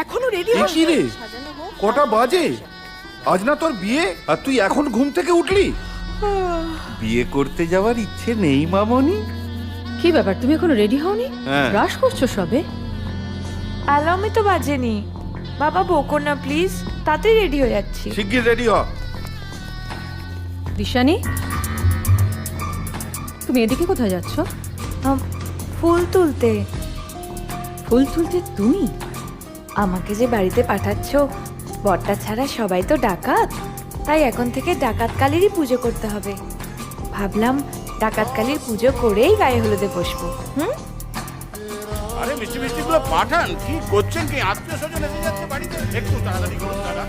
এখনো রেডি কি রে কটা বাজে? আজ না তোর বিয়ে আর তুই এখন ঘুম থেকে উঠলি? বিয়ে করতে যাওয়ার ইচ্ছে নেই মামনি? কি ব্যাপার, তুমি এখনো রেডি হওনি? হ্যাঁ। ব্রাশ করছো সবে? অ্যালার্মই তো বাজেনি। বাবা বকো না প্লিজ, তাড়াতাড়ি রেডি হয়ে যাচ্ছি। শিগগির রেডি হ। দিশানি, তুমি এদিকে কোথায় যাচ্ছ? ফুল তুলতে। ফুল তুলতে তুমি? আমাকে যে বাড়িতে পাঠাচ্ছ, বরটা ছাড়া সবাই তো ডাকাত, তাই এখন থেকে ডাকাত কালীরই পুজো করতে হবে। ভাবলাম ডাকাত কালীর পুজো করেই গায়ে হলুদে বসবো। আরে মিষ্টি মিষ্টি গুলো পাঠান। কি করছেন কি? আত্মীয় স্বজন এসে যাচ্ছে বাড়িতে, একটু তাড়াতাড়ি করুন দাদা।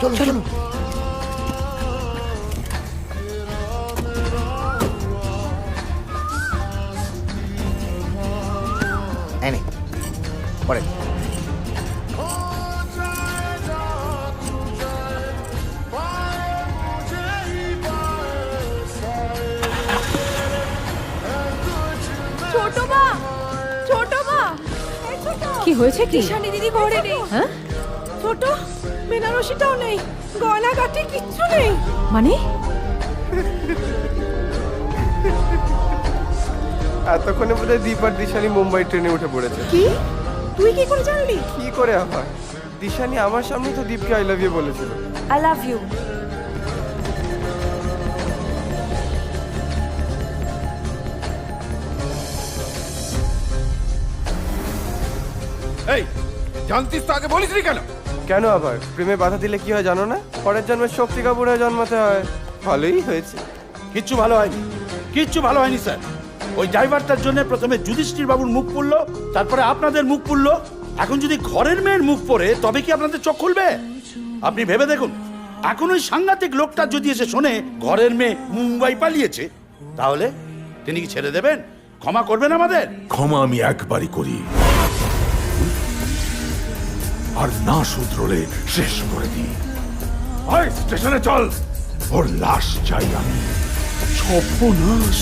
চলো চলো। এনে পরে ছোট মা, ছোট মা, এই ছোট। কি হয়েছে কি? দিশানি দিদি ঘরে নেই। হ্যাঁ? ছোট বেনারসিটাও নেই, গয়না গাটি কিচ্ছু নেই। মানে এতক্ষণে বোধহয় দীপ আর দিশানি মুম্বাই ট্রেনে উঠে পড়েছে। কি? তুই কি করে জানলি? কি করে আবার? দিশানি আমার সামনে তো দীপকে আই লাভ ইউ বলেছিল। I love you. এই জানতিস তো আগে বলিসনি কেন? কেন আবার? প্রেমে বাধা দিলে কি হয় জানো না? পরের জন্মে শক্তি কাপুর হয়ে জন্মাতে হয়। ভালোই হয়েছে। কিচ্ছু ভালো হয়নি, কিচ্ছু ভালো হয়নি স্যার। ওই ড্রাইভারটার জন্য প্রথমে যুধিষ্ঠির বাবুর মুখ পুড়লো, তারপরে আপনাদের মুখ পুড়লো। এখন যদি ঘরের মেয়ের মুখ পড়ে তবে কি আপনাদের চোখ খুলবে? আপনি ভেবে দেখুন, এখন ওই সাংঘাতিক লোকটা যদি এসে শোনে ঘরের মেয়ে মুম্বাই পালিয়েছে, তাহলে তিনি কি ছেড়ে দেবেন? ক্ষমা করবেন আমাদের? ক্ষমা আমি একবারই করি, আর না শুধরলে শেষ করে দিই। আয় স্টেশনে চল, ওর লাশ চাই আমি। সর্বনাশ।